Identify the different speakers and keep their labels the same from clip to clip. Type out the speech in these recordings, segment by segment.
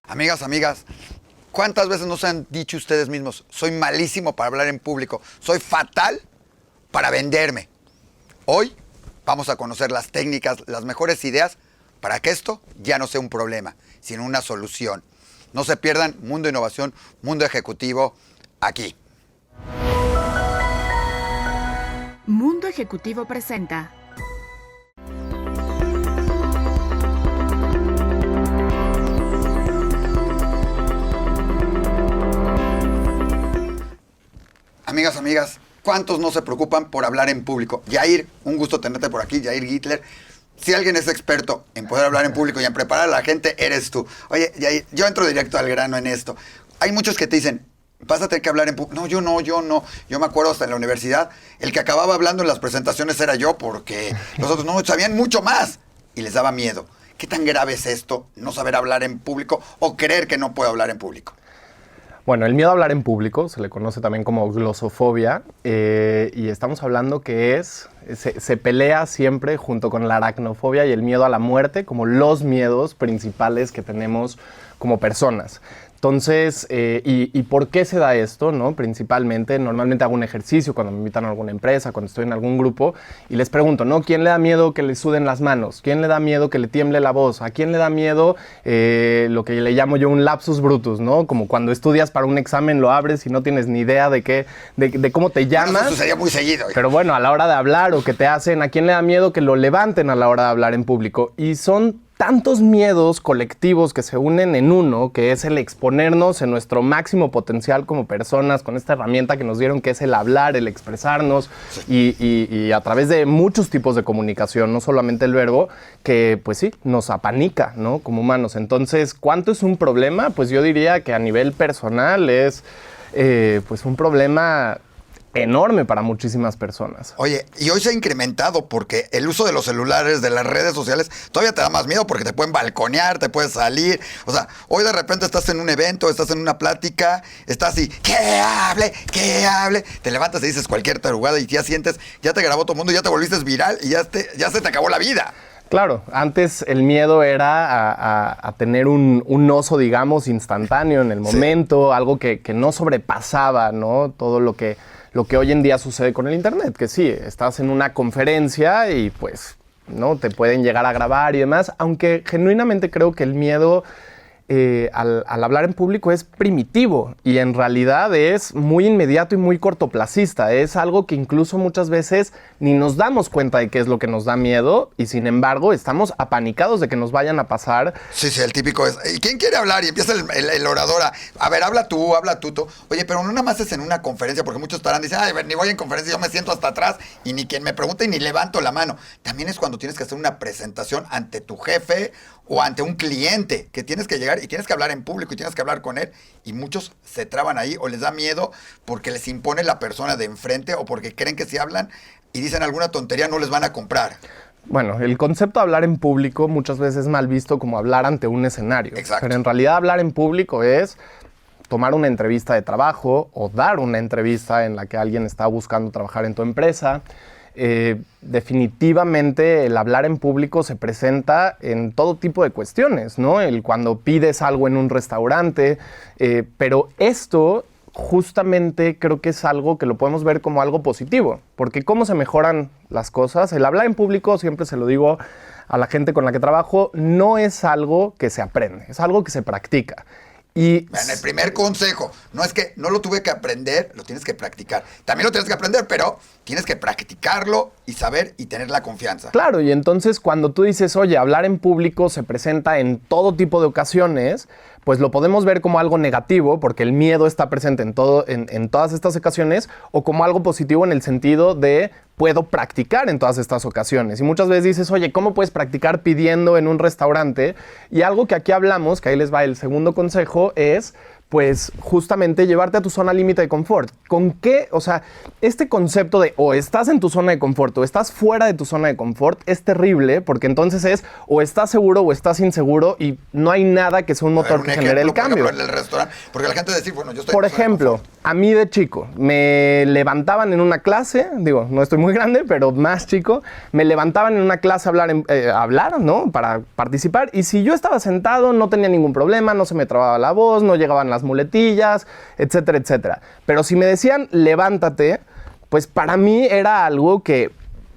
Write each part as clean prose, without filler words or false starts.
Speaker 1: Amigas, ¿cuántas veces nos han dicho ustedes mismos, soy malísimo para hablar en público, soy fatal para venderme? Hoy vamos a conocer las técnicas, las mejores ideas para que esto ya no sea un problema, sino una solución. No se pierdan Mundo Innovación, Mundo Ejecutivo, aquí.
Speaker 2: Mundo Ejecutivo presenta.
Speaker 1: Amigas, ¿cuántos no se preocupan por hablar en público? Yair, un gusto tenerte por aquí, Yair Hitler. Si alguien es experto en poder hablar en público y en preparar a la gente, eres tú. Oye, Yair, yo entro directo al grano en esto. Hay muchos que te dicen, vas a tener que hablar en público. No, yo no. Yo me acuerdo hasta en la universidad, el que acababa hablando en las presentaciones era yo, porque los otros no sabían mucho más y les daba miedo. ¿Qué tan grave es esto, no saber hablar en público o creer que no puedo hablar en público?
Speaker 3: Bueno, el miedo a hablar en público se le conoce también como glosofobia y estamos hablando que se pelea siempre junto con la aracnofobia y el miedo a la muerte como los miedos principales que tenemos como personas. Entonces, ¿y por qué se da esto, no? Principalmente, normalmente hago un ejercicio cuando me invitan a alguna empresa, cuando estoy en algún grupo, y les pregunto, ¿no? ¿Quién le da miedo que le suden las manos? ¿Quién le da miedo que le tiemble la voz? ¿A quién le da miedo lo que le llamo yo un lapsus brutus, ¿no? Como cuando estudias para un examen, lo abres y no tienes ni idea de cómo te llamas.
Speaker 1: Bueno, eso sucedía muy seguido.
Speaker 3: Pero bueno, a la hora de hablar o que te hacen, ¿a quién le da miedo que lo levanten a la hora de hablar en público? Y son tantos miedos colectivos que se unen en uno, que es el exponernos en nuestro máximo potencial como personas, con esta herramienta que nos dieron, que es el hablar, el expresarnos, y a través de muchos tipos de comunicación, no solamente el verbo, que pues sí, nos apanica, ¿no? Como humanos. Entonces, ¿cuánto es un problema? Pues yo diría que a nivel personal es pues un problema enorme para muchísimas personas.
Speaker 1: Oye, y hoy se ha incrementado porque el uso de los celulares, de las redes sociales, todavía te da más miedo porque te pueden balconear, te puedes salir. O sea, hoy de repente estás en un evento, estás en una plática, estás así, que hable. Te levantas y dices cualquier tarugada y ya sientes, ya te grabó todo el mundo, ya te volviste viral y ya se te acabó la vida.
Speaker 3: Claro, antes el miedo era a tener un oso, digamos, instantáneo en el momento, sí. Algo que no sobrepasaba, ¿no? Todo lo que hoy en día sucede con el internet, que sí, estás en una conferencia y pues, ¿no? Te pueden llegar a grabar y demás, aunque genuinamente creo que el miedo al hablar en público es primitivo y en realidad es muy inmediato y muy cortoplacista. Es algo que incluso muchas veces ni nos damos cuenta de qué es lo que nos da miedo y sin embargo estamos apanicados de que nos vayan a pasar.
Speaker 1: Sí, el típico es, ¿y quién quiere hablar? Y empieza el orador a ver, habla tú. Oye, pero no nada más es en una conferencia, porque muchos estarán diciendo, ay, ni voy en conferencia, yo me siento hasta atrás y ni quien me pregunte ni levanto la mano. También es cuando tienes que hacer una presentación ante tu jefe o ante un cliente, que tienes que llegar y tienes que hablar en público y tienes que hablar con él, y muchos se traban ahí o les da miedo porque les impone la persona de enfrente o porque creen que si hablan y dicen alguna tontería no les van a comprar.
Speaker 3: Bueno, el concepto de hablar en público muchas veces es mal visto como hablar ante un escenario.
Speaker 1: Exacto.
Speaker 3: Pero en realidad hablar en público es tomar una entrevista de trabajo o dar una entrevista en la que alguien está buscando trabajar en tu empresa. Definitivamente el hablar en público se presenta en todo tipo de cuestiones, ¿no? Cuando pides algo en un restaurante, pero esto justamente creo que es algo que lo podemos ver como algo positivo, porque ¿cómo se mejoran las cosas? El hablar en público, siempre se lo digo a la gente con la que trabajo, no es algo que se aprende, es algo que se practica. Y
Speaker 1: bueno, el primer consejo, no es que no lo tuve que aprender, lo tienes que practicar. También lo tienes que aprender, pero tienes que practicarlo y saber y tener la confianza.
Speaker 3: Claro, y entonces cuando tú dices, oye, hablar en público se presenta en todo tipo de ocasiones, pues lo podemos ver como algo negativo, porque el miedo está presente en todas estas ocasiones, o como algo positivo en el sentido de puedo practicar en todas estas ocasiones. Y muchas veces dices, oye, ¿cómo puedes practicar pidiendo en un restaurante? Y algo que aquí hablamos, que ahí les va el segundo consejo, es pues justamente llevarte a tu zona límite de confort. ¿Con qué? O sea, este concepto de o estás en tu zona de confort o estás fuera de tu zona de confort es terrible, porque entonces es o estás seguro o estás inseguro y no hay nada que sea un motor que genere el cambio.
Speaker 1: Por ejemplo, en el restaurante, porque la gente dice, bueno, yo estoy...
Speaker 3: Por ejemplo, a mí de chico, me levantaban en una clase, digo, no estoy muy grande, pero más chico, me levantaban en una clase a hablar, ¿no? Para participar, y si yo estaba sentado no tenía ningún problema, no se me trababa la voz, no llegaban las muletillas, etcétera, etcétera. Pero si me decían, levántate, pues para mí era algo que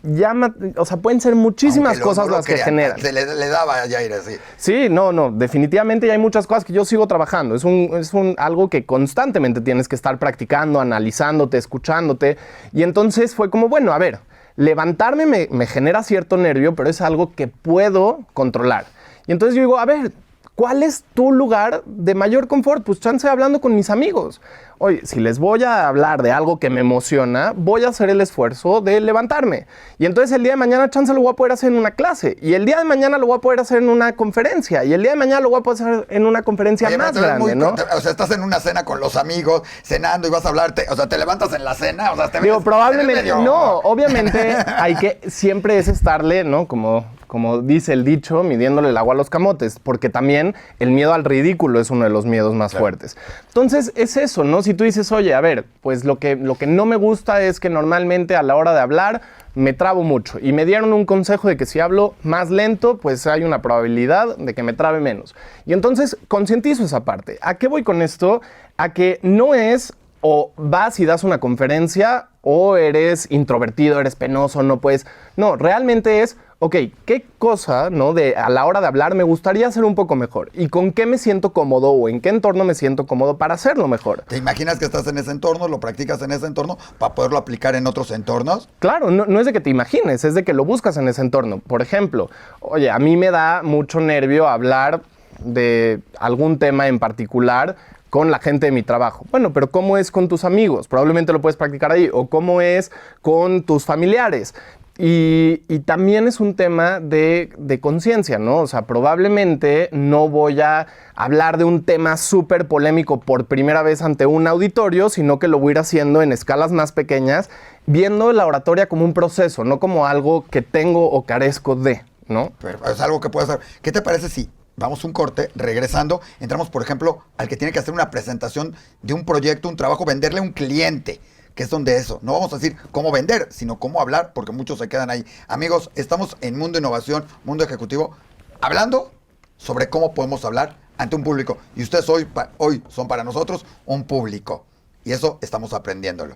Speaker 3: llama, o sea, pueden ser muchísimas cosas las que generan.
Speaker 1: Le daba a Jair así.
Speaker 3: Sí, no, definitivamente hay muchas cosas que yo sigo trabajando. Es algo que constantemente tienes que estar practicando, analizándote, escuchándote. Y entonces fue como, bueno, a ver, levantarme me genera cierto nervio, pero es algo que puedo controlar. Y entonces yo digo, a ver, ¿cuál es tu lugar de mayor confort? Pues chance hablando con mis amigos. Oye, si les voy a hablar de algo que me emociona, voy a hacer el esfuerzo de levantarme. Y entonces el día de mañana chance lo voy a poder hacer en una clase. Y el día de mañana lo voy a poder hacer en una conferencia. Y el día de mañana lo voy a poder hacer en una conferencia más grande, ¿no?
Speaker 1: O sea, estás en una cena con los amigos, cenando y vas a hablarte. O sea, te levantas en la cena. O sea, te
Speaker 3: digo,
Speaker 1: ves,
Speaker 3: probablemente,
Speaker 1: te ves medio...
Speaker 3: no, obviamente hay que, siempre es estarle, ¿no? Como dice el dicho, midiéndole el agua a los camotes, porque también el miedo al ridículo es uno de los miedos más fuertes. Entonces, es eso, ¿no? Si tú dices, oye, a ver, pues lo que no me gusta es que normalmente a la hora de hablar me trabo mucho. Y me dieron un consejo de que si hablo más lento, pues hay una probabilidad de que me trabe menos. Y entonces, concientizo esa parte. ¿A qué voy con esto? A que no es o vas y das una conferencia o eres introvertido, eres penoso, no puedes... No, realmente es... Ok, ¿qué cosa, no, a la hora de hablar me gustaría hacer un poco mejor? ¿Y con qué me siento cómodo o en qué entorno me siento cómodo para hacerlo mejor?
Speaker 1: ¿Te imaginas que estás en ese entorno, lo practicas en ese entorno para poderlo aplicar en otros entornos?
Speaker 3: Claro, no es de que te imagines, es de que lo buscas en ese entorno. Por ejemplo, oye, a mí me da mucho nervio hablar de algún tema en particular con la gente de mi trabajo. Bueno, pero ¿cómo es con tus amigos? Probablemente lo puedes practicar ahí. ¿O cómo es con tus familiares? Y también es un tema de conciencia, ¿no? O sea, probablemente no voy a hablar de un tema súper polémico por primera vez ante un auditorio, sino que lo voy a ir haciendo en escalas más pequeñas, viendo la oratoria como un proceso, no como algo que tengo o carezco de, ¿no?
Speaker 1: Pero es algo que puedes hacer. ¿Qué te parece si vamos un corte, regresando, entramos, por ejemplo, al que tiene que hacer una presentación de un proyecto, un trabajo, venderle a un cliente? Que es donde eso, no vamos a decir cómo vender, sino cómo hablar, porque muchos se quedan ahí. Amigos, estamos en Mundo Innovación, Mundo Ejecutivo, hablando sobre cómo podemos hablar ante un público. Y ustedes hoy son para nosotros un público. Y eso estamos aprendiéndolo.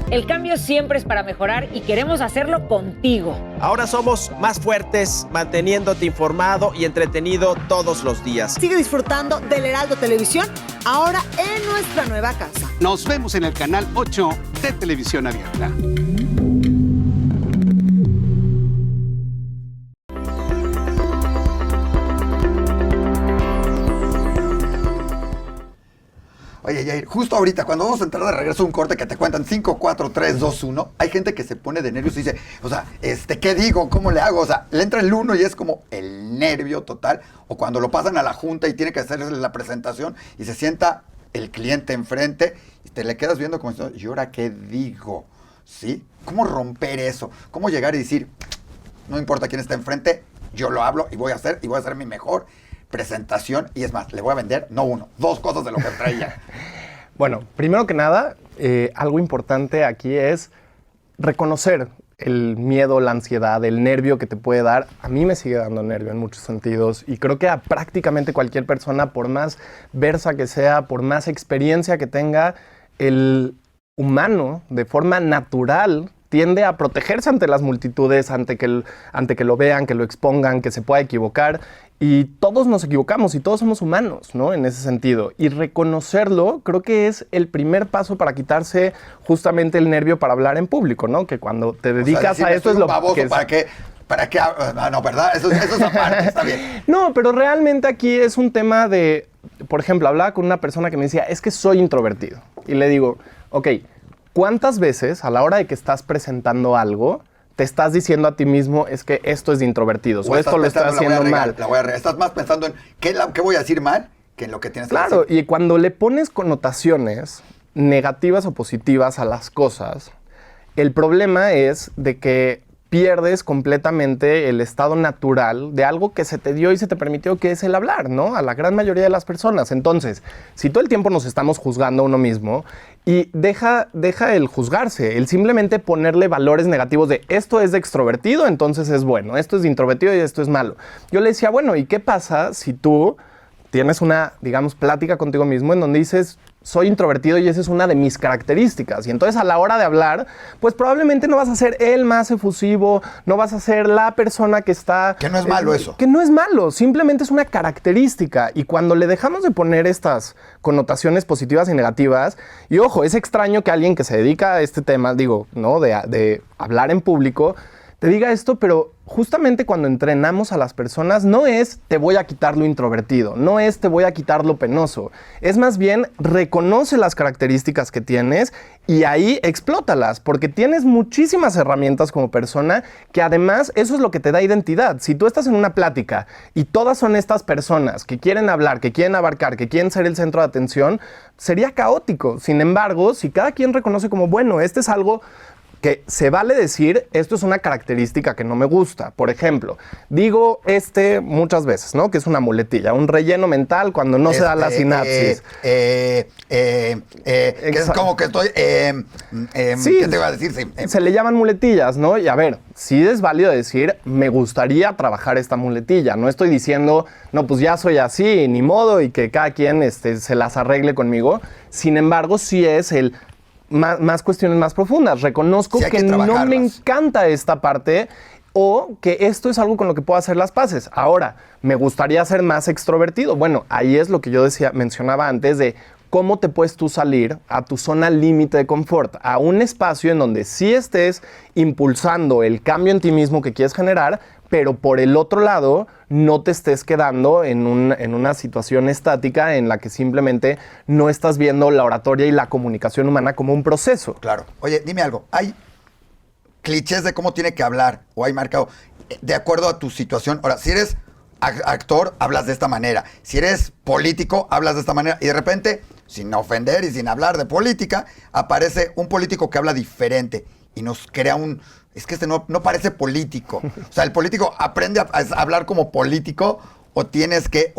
Speaker 4: El cambio siempre es para mejorar y queremos hacerlo contigo.
Speaker 5: Ahora somos más fuertes, manteniéndote informado y entretenido todos los días.
Speaker 6: Sigue disfrutando del Heraldo Televisión, ahora en nuestra nueva casa.
Speaker 7: Nos vemos en el canal 8 de Televisión Abierta.
Speaker 1: Oye, Jair, justo ahorita, cuando vamos a entrar de regreso a un corte que te cuentan 5, 4, 3, 2, 1, hay gente que se pone de nervios y dice, o sea, ¿qué digo? ¿Cómo le hago? O sea, le entra el 1 y es como el nervio total. O cuando lo pasan a la junta y tiene que hacerle la presentación y se sienta el cliente enfrente y te le quedas viendo como diciendo, ¿y ahora qué digo? ¿Sí? ¿Cómo romper eso? ¿Cómo llegar y decir, no importa quién está enfrente, yo lo hablo y voy a hacer mi mejor presentación, y es más, le voy a vender, no 1, 2 cosas de lo que traía?
Speaker 3: Bueno, primero que nada, algo importante aquí es reconocer el miedo, la ansiedad, el nervio que te puede dar. A mí me sigue dando nervio en muchos sentidos, y creo que a prácticamente cualquier persona, por más versa que sea, por más experiencia que tenga, el humano, de forma natural, tiende a protegerse ante las multitudes, ante que lo vean, que lo expongan, que se pueda equivocar. Y todos nos equivocamos y todos somos humanos, ¿no? En ese sentido. Y reconocerlo creo que es el primer paso para quitarse justamente el nervio para hablar en público, ¿no? Que cuando te dedicas a esto es lo que...
Speaker 1: ¿Para qué? No, ¿verdad? Eso es aparte, está bien.
Speaker 3: No, pero realmente aquí es un tema de... Por ejemplo, hablaba con una persona que me decía, es que soy introvertido. Y le digo, ok, ¿cuántas veces a la hora de que estás presentando algo te estás diciendo a ti mismo es que esto es de introvertidos o esto lo estoy haciendo mal.
Speaker 1: Estás más pensando en qué voy a decir mal que en lo que tienes que decir.
Speaker 3: Claro, y cuando le pones connotaciones negativas o positivas a las cosas, el problema es de que pierdes completamente el estado natural de algo que se te dio y se te permitió, que es el hablar, ¿no? A la gran mayoría de las personas. Entonces, si todo el tiempo nos estamos juzgando a uno mismo, y deja el juzgarse, el simplemente ponerle valores negativos de esto es de extrovertido, entonces es bueno, esto es de introvertido y esto es malo. Yo le decía, bueno, ¿y qué pasa si tú tienes una, digamos, plática contigo mismo en donde dices, soy introvertido y esa es una de mis características? Y entonces a la hora de hablar, pues probablemente no vas a ser el más efusivo, no vas a ser la persona que está...
Speaker 1: Que no es malo eso.
Speaker 3: Que no es malo, simplemente es una característica. Y cuando le dejamos de poner estas connotaciones positivas y negativas, y ojo, es extraño que alguien que se dedica a este tema, digo, ¿no? De hablar en público, te diga esto, pero justamente cuando entrenamos a las personas no es te voy a quitar lo introvertido, no es te voy a quitar lo penoso, es más bien reconoce las características que tienes y ahí explótalas, porque tienes muchísimas herramientas como persona que además eso es lo que te da identidad. Si tú estás en una plática y todas son estas personas que quieren hablar, que quieren abarcar, que quieren ser el centro de atención, sería caótico. Sin embargo, si cada quien reconoce como, bueno, este es algo que se vale decir, esto es una característica que no me gusta. Por ejemplo, digo muchas veces, ¿no? Que es una muletilla, un relleno mental cuando no se da la sinapsis.
Speaker 1: Que es como que estoy...
Speaker 3: sí,
Speaker 1: ¿qué te iba a decir? Sí,
Speaker 3: se le llaman muletillas, ¿no? Y a ver, sí es válido decir, me gustaría trabajar esta muletilla. No estoy diciendo, no, pues ya soy así, ni modo, y que cada quien se las arregle conmigo. Sin embargo, sí es el... Más cuestiones más profundas. Reconozco que no me encanta esta parte o que esto es algo con lo que puedo hacer las paces. Ahora, me gustaría ser más extrovertido. Bueno, ahí es lo que yo mencionaba antes de cómo te puedes tú salir a tu zona límite de confort, a un espacio en donde sí estés impulsando el cambio en ti mismo que quieres generar, pero por el otro lado no te estés quedando en una situación estática en la que simplemente no estás viendo la oratoria y la comunicación humana como un proceso.
Speaker 1: Claro. Oye, dime algo. ¿Hay clichés de cómo tiene que hablar o hay marcado de acuerdo a tu situación? Ahora, si eres actor, hablas de esta manera. Si eres político, hablas de esta manera. Y de repente, sin ofender y sin hablar de política, aparece un político que habla diferente y nos crea un... Es que no parece político. O sea, el político aprende a hablar como político o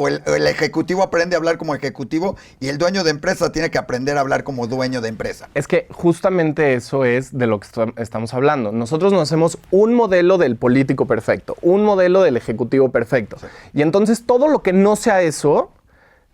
Speaker 1: el ejecutivo aprende a hablar como ejecutivo y el dueño de empresa tiene que aprender a hablar como dueño de empresa.
Speaker 3: Es que justamente eso es de lo que estamos hablando. Nosotros nos hacemos un modelo del político perfecto, un modelo del ejecutivo perfecto. Sí. Y entonces todo lo que no sea eso,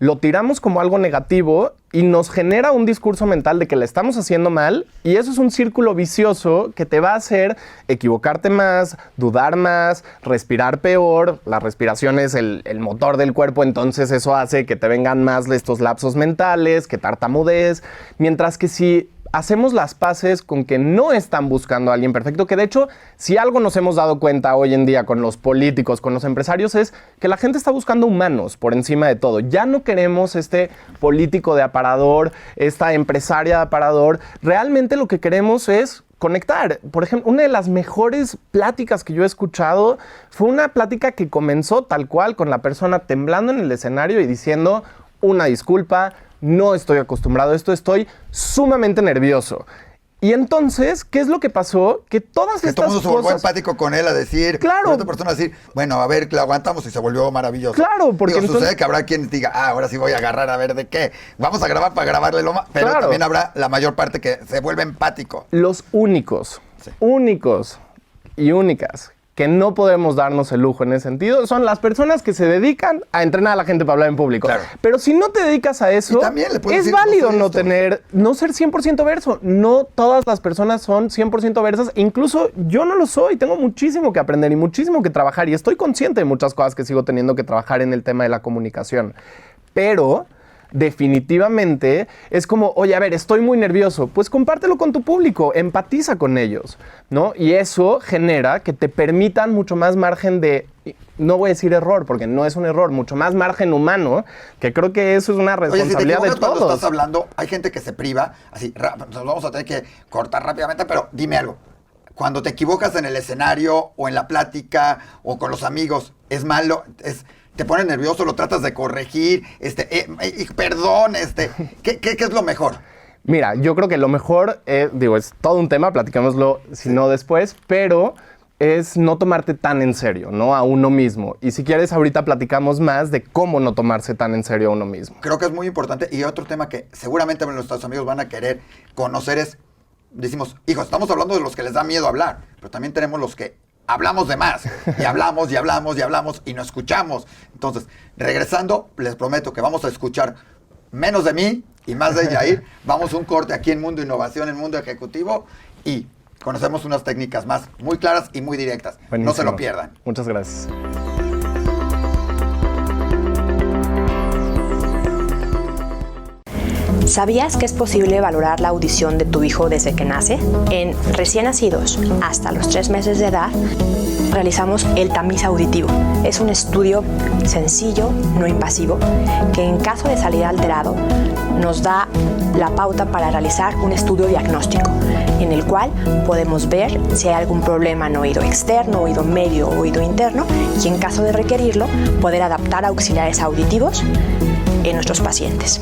Speaker 3: lo tiramos como algo negativo y nos genera un discurso mental de que la estamos haciendo mal y eso es un círculo vicioso que te va a hacer equivocarte más, dudar más, respirar peor. La respiración es el motor del cuerpo, entonces eso hace que te vengan más estos lapsos mentales, que tartamudez, mientras que si hacemos las paces con que no están buscando a alguien perfecto, que de hecho, si algo nos hemos dado cuenta hoy en día con los políticos, con los empresarios, es que la gente está buscando humanos por encima de todo. Ya no queremos este político de aparador, esta empresaria de aparador. Realmente lo que queremos es conectar. Por ejemplo, una de las mejores pláticas que yo he escuchado fue una plática que comenzó tal cual con la persona temblando en el escenario y diciendo una disculpa, no estoy acostumbrado a esto, estoy sumamente nervioso. Y entonces, ¿qué es lo que pasó? Que todas estas cosas...
Speaker 1: todo el mundo se volvió empático con él a decir...
Speaker 3: Claro.
Speaker 1: Otra persona a decir, bueno, a ver, la aguantamos y se volvió maravilloso.
Speaker 3: Claro, porque
Speaker 1: entonces... Sucede que habrá quien diga, ahora sí voy a agarrar a ver de qué. Vamos a grabar para grabarle lo más... Pero claro, también habrá la mayor parte que se vuelve empático.
Speaker 3: Los únicos y únicas que no podemos darnos el lujo en ese sentido son las personas que se dedican a entrenar a la gente para hablar en público. Claro. Pero si no te dedicas a eso, es válido no ser 100% verso. No todas las personas son 100% versas. Incluso yo no lo soy. Tengo muchísimo que aprender y muchísimo que trabajar. Y estoy consciente de muchas cosas que sigo teniendo que trabajar en el tema de la comunicación. Pero... definitivamente es como, oye, a ver, estoy muy nervioso. Pues compártelo con tu público, empatiza con ellos, ¿no? Y eso genera que te permitan mucho más margen de, no voy a decir error, porque no es un error, mucho más margen humano, que creo que eso es una responsabilidad de todos.
Speaker 1: Cuando estás hablando, hay gente que se priva, así, nos vamos a tener que cortar rápidamente, pero dime algo. cuando te equivocas en el escenario o en la plática o con los amigos, es malo, te pones nervioso, lo tratas de corregir, perdón, ¿qué es lo mejor?
Speaker 3: Mira, yo creo que lo mejor, es todo un tema, platicámoslo si no después, pero es no tomarte tan en serio, ¿no? A uno mismo. Y si quieres, ahorita platicamos más de cómo no tomarse tan en serio a uno mismo.
Speaker 1: Creo que es muy importante. Y otro tema que seguramente nuestros amigos van a querer conocer es, decimos, hijos, estamos hablando de los que les da miedo hablar, pero también tenemos los que hablamos de más. Y hablamos, y hablamos, y hablamos, y no escuchamos. Entonces, regresando, les prometo que vamos a escuchar menos de mí y más de Yair. Vamos a un corte aquí en Mundo Innovación, en Mundo Ejecutivo, y conocemos unas técnicas más muy claras y muy directas.
Speaker 3: Buenísimo.
Speaker 1: No se lo pierdan.
Speaker 3: Muchas gracias.
Speaker 8: ¿Sabías que es posible valorar la audición de tu hijo desde que nace? En recién nacidos hasta los 3 meses de edad, realizamos el tamiz auditivo. Es un estudio sencillo, no invasivo, que en caso de salir alterado, nos da la pauta para realizar un estudio diagnóstico, en el cual podemos ver si hay algún problema en oído externo, oído medio o oído interno, y en caso de requerirlo, poder adaptar auxiliares auditivos en nuestros pacientes.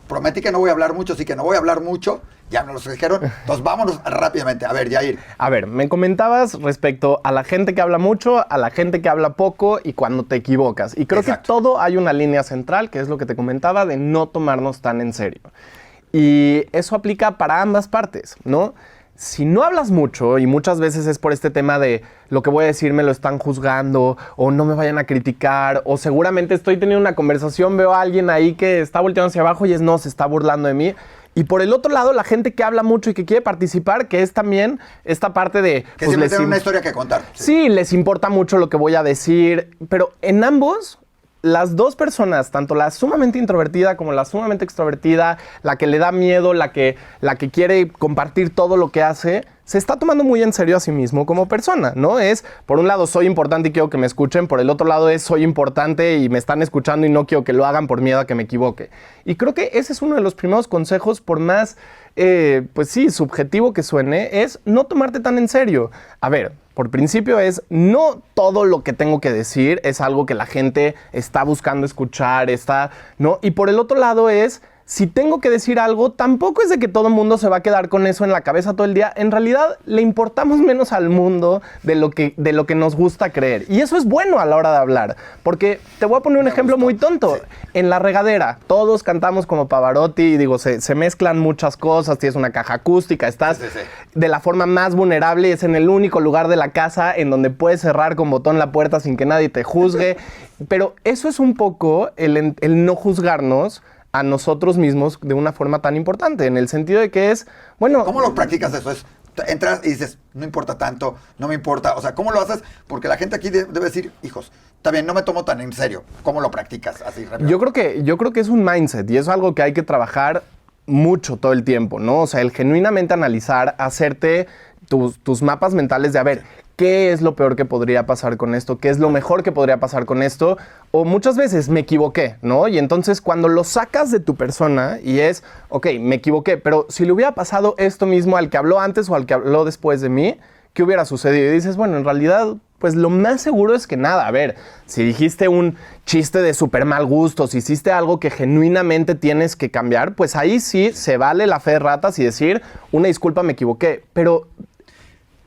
Speaker 1: Prometí que no voy a hablar mucho, así que no voy a hablar mucho. Ya me los dijeron. Entonces vámonos rápidamente. A ver, Yair.
Speaker 3: A ver, me comentabas respecto a la gente que habla mucho, a la gente que habla poco y cuando te equivocas. Y creo que todo hay una línea central, que es lo que te comentaba, de no tomarnos tan en serio. Y eso aplica para ambas partes, ¿no? Si no hablas mucho, y muchas veces es por este tema de lo que voy a decir me lo están juzgando, o no me vayan a criticar, o seguramente estoy teniendo una conversación, veo a alguien ahí que está volteando hacia abajo y se está burlando de mí. Y por el otro lado, la gente que habla mucho y que quiere participar, que es también esta parte de...
Speaker 1: Que siempre tienen una historia que contar.
Speaker 3: Sí, les importa mucho lo que voy a decir, pero en ambos... Las dos personas, tanto la sumamente introvertida como la sumamente extrovertida, la que le da miedo, la que quiere compartir todo lo que hace, se está tomando muy en serio a sí mismo como persona, ¿no? Es, por un lado, soy importante y quiero que me escuchen, por el otro lado es, soy importante y me están escuchando y no quiero que lo hagan por miedo a que me equivoque. Y creo que ese es uno de los primeros consejos, por más, pues sí, subjetivo que suene, es no tomarte tan en serio. A ver, por principio es, no todo lo que tengo que decir es algo que la gente está buscando escuchar, ¿no? Y por el otro lado es, si tengo que decir algo, tampoco es de que todo el mundo se va a quedar con eso en la cabeza todo el día. En realidad, le importamos menos al mundo de lo que nos gusta creer. Y eso es bueno a la hora de hablar. Porque te voy a poner un ejemplo muy tonto. Sí. En la regadera, todos cantamos como Pavarotti y digo, se mezclan muchas cosas. Tienes una caja acústica, estás de la forma más vulnerable y es en el único lugar de la casa en donde puedes cerrar con botón la puerta sin que nadie te juzgue. Pero eso es un poco el no juzgarnos a nosotros mismos de una forma tan importante, en el sentido de que es, bueno...
Speaker 1: ¿Cómo lo practicas eso? Entras y dices, no importa tanto, no me importa, o sea, ¿cómo lo haces? Porque la gente aquí debe decir, hijos, está bien, no me tomo tan en serio. ¿Cómo lo practicas así rápido?
Speaker 3: Yo creo que es un mindset y es algo que hay que trabajar mucho todo el tiempo, ¿no? O sea, el genuinamente analizar, hacerte tus mapas mentales de, a ver, ¿qué es lo peor que podría pasar con esto? ¿Qué es lo mejor que podría pasar con esto? O muchas veces me equivoqué, ¿no? Y entonces cuando lo sacas de tu persona y es, ok, me equivoqué, pero si le hubiera pasado esto mismo al que habló antes o al que habló después de mí, ¿qué hubiera sucedido? Y dices, bueno, en realidad, pues lo más seguro es que nada. A ver, si dijiste un chiste de súper mal gusto, si hiciste algo que genuinamente tienes que cambiar, pues ahí sí se vale la fe de ratas y decir, una disculpa, me equivoqué, pero...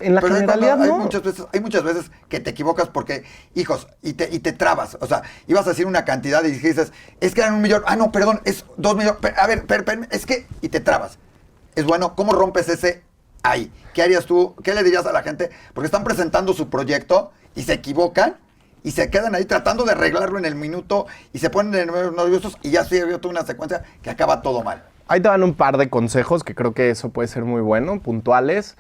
Speaker 3: En la generalidad no.
Speaker 1: Hay muchas veces que te equivocas porque, hijos, y te trabas. O sea, ibas a decir una cantidad y dices, es que eran 1 millón. Ah, no, perdón, es 2 millones. A ver, es que... Y te trabas. Es bueno, ¿cómo rompes ese ahí? ¿Qué harías tú? ¿Qué le dirías a la gente? Porque están presentando su proyecto y se equivocan y se quedan ahí tratando de arreglarlo en el minuto y se ponen nerviosos y ya se vio toda una secuencia que acaba todo mal.
Speaker 3: Ahí te van un par de consejos que creo que eso puede ser muy bueno, puntuales.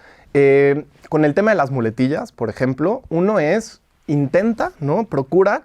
Speaker 3: Con el tema de las muletillas, por ejemplo, uno es, intenta, ¿no? Procura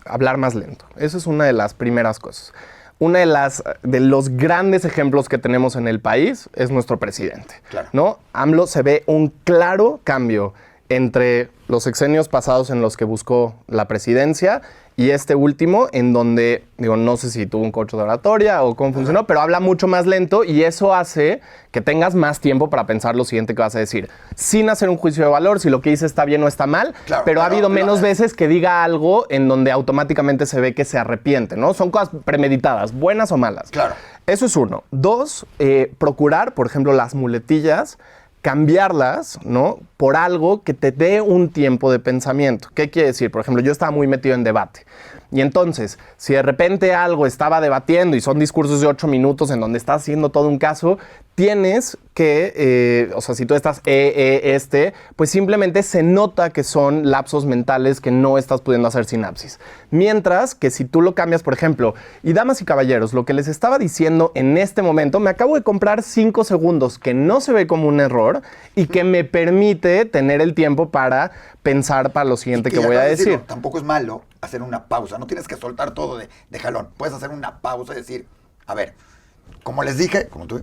Speaker 3: hablar más lento. Eso es una de las primeras cosas. Una de los grandes ejemplos que tenemos en el país es nuestro presidente, claro, ¿no? AMLO se ve un claro cambio entre los sexenios pasados en los que buscó la presidencia y este último, en donde, digo, no sé si tuvo un coach de oratoria o cómo funcionó, pero habla mucho más lento y eso hace que tengas más tiempo para pensar lo siguiente que vas a decir, sin hacer un juicio de valor, si lo que dice está bien o está mal,
Speaker 1: Claro,
Speaker 3: pero ha
Speaker 1: claro,
Speaker 3: habido
Speaker 1: claro.
Speaker 3: menos veces que diga algo en donde automáticamente se ve que se arrepiente, ¿no? Son cosas premeditadas, buenas o malas.
Speaker 1: Claro.
Speaker 3: Eso es uno. Dos, procurar, por ejemplo, las muletillas, cambiarlas, ¿no? Por algo que te dé un tiempo de pensamiento. ¿Qué quiere decir? Por ejemplo, yo estaba muy metido en debate. Y entonces, si de repente algo estaba debatiendo y son discursos de 8 minutos en donde estás haciendo todo un caso, tienes que, o sea, si tú estás pues simplemente se nota que son lapsos mentales que no estás pudiendo hacer sinapsis. Mientras que si tú lo cambias, por ejemplo, y damas y caballeros, lo que les estaba diciendo en este momento, me acabo de comprar 5 segundos, que no se ve como un error y que me permite tener el tiempo para pensar para lo siguiente que voy a decir.
Speaker 1: Tampoco es malo hacer una pausa, no tienes que soltar todo de jalón. Puedes hacer una pausa y decir, a ver, como les dije, como tú,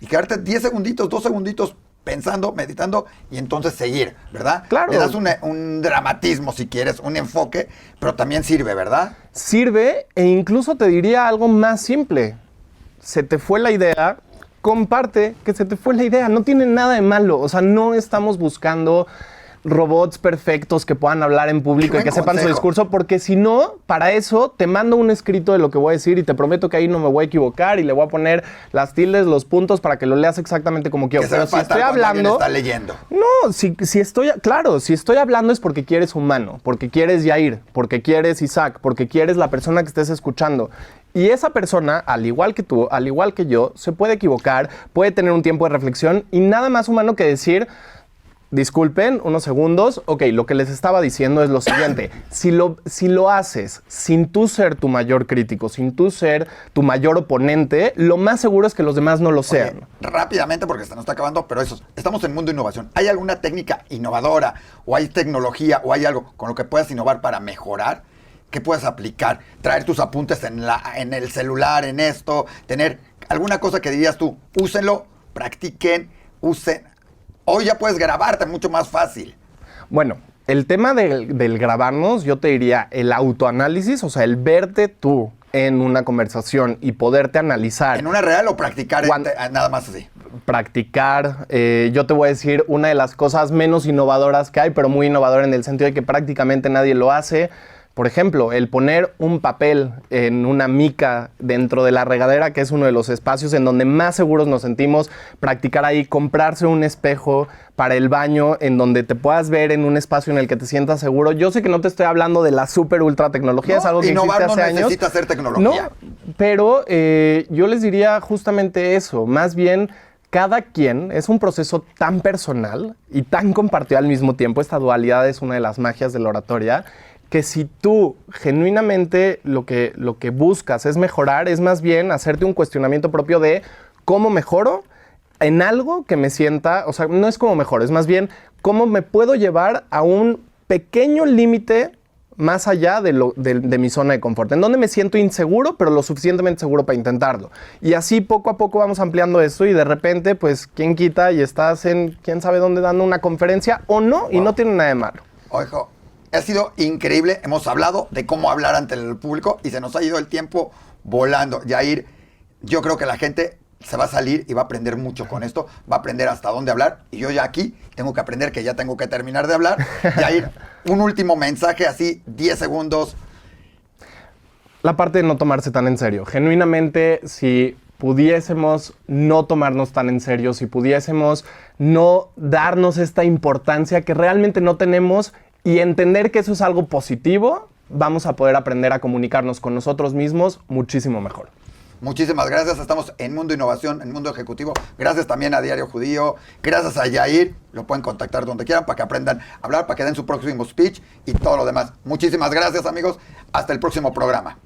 Speaker 1: y quedarte 10 segunditos, 2 segunditos pensando, meditando y entonces seguir, ¿verdad?
Speaker 3: Claro.
Speaker 1: Le das un dramatismo si quieres, un enfoque, pero también sirve, ¿verdad?
Speaker 3: Sirve e incluso te diría algo más simple. Se te fue la idea, comparte que se te fue la idea. No tiene nada de malo. O sea, no estamos buscando robots perfectos que puedan hablar en público y que sepan su discurso, porque si no, para eso te mando un escrito de lo que voy a decir y te prometo que ahí no me voy a equivocar y le voy a poner las tildes, los puntos para que lo leas exactamente como quiero.
Speaker 1: Pero si estoy hablando, está leyendo.
Speaker 3: No, si estoy hablando es porque quieres humano, porque quieres Yair, porque quieres Isaac, porque quieres la persona que estés escuchando. Y esa persona, al igual que tú, al igual que yo, se puede equivocar, puede tener un tiempo de reflexión y nada más humano que decir: disculpen, unos segundos. Ok, lo que les estaba diciendo es lo siguiente. Si lo haces sin tú ser tu mayor crítico, sin tú ser tu mayor oponente, lo más seguro es que los demás no lo sean.
Speaker 1: Oye, rápidamente, porque se nos está acabando, pero estamos en Mundo Innovación. ¿Hay alguna técnica innovadora o hay tecnología o hay algo con lo que puedas innovar para mejorar? ¿Qué puedes aplicar? Traer tus apuntes en el celular, en esto, tener alguna cosa que dirías tú, úsenlo, practiquen, usen. Hoy ya puedes grabarte mucho más fácil.
Speaker 3: Bueno, el tema del grabarnos, yo te diría el autoanálisis, o sea, el verte tú en una conversación y poderte analizar.
Speaker 1: ¿En una real o practicar nada más así?
Speaker 3: Practicar. Yo te voy a decir una de las cosas menos innovadoras que hay, pero muy innovadora en el sentido de que prácticamente nadie lo hace. Por ejemplo, el poner un papel en una mica dentro de la regadera, que es uno de los espacios en donde más seguros nos sentimos, practicar ahí, comprarse un espejo para el baño en donde te puedas ver en un espacio en el que te sientas seguro. Yo sé que no te estoy hablando de la super ultra tecnología, es algo que existe hace años.
Speaker 1: Innovar no necesita ser tecnología.
Speaker 3: No, pero yo les diría justamente eso, más bien cada quien, es un proceso tan personal y tan compartido al mismo tiempo. Esta dualidad es una de las magias de la oratoria, que si tú genuinamente lo que buscas es mejorar, es más bien hacerte un cuestionamiento propio de cómo mejoro en algo que me sienta, o sea, no es cómo mejoro, es más bien cómo me puedo llevar a un pequeño límite más allá de mi zona de confort, en donde me siento inseguro, pero lo suficientemente seguro para intentarlo. Y así poco a poco vamos ampliando eso y de repente, pues, ¿quién quita? Y estás en quién sabe dónde dando una conferencia o no, y no tiene nada de malo.
Speaker 1: Ojo. Ha sido increíble, hemos hablado de cómo hablar ante el público y se nos ha ido el tiempo volando. Yair, yo creo que la gente se va a salir y va a aprender mucho con esto, va a aprender hasta dónde hablar y yo ya aquí tengo que aprender que ya tengo que terminar de hablar. Yair, un último mensaje así, 10 segundos.
Speaker 3: La parte de no tomarse tan en serio. Genuinamente, si pudiésemos no tomarnos tan en serio, si pudiésemos no darnos esta importancia que realmente no tenemos, y entender que eso es algo positivo, vamos a poder aprender a comunicarnos con nosotros mismos muchísimo mejor.
Speaker 1: Muchísimas gracias. Estamos en Mundo Innovación, en Mundo Ejecutivo. Gracias también a Diario Judío. Gracias a Yair. Lo pueden contactar donde quieran para que aprendan a hablar, para que den su próximo speech y todo lo demás. Muchísimas gracias, amigos. Hasta el próximo programa.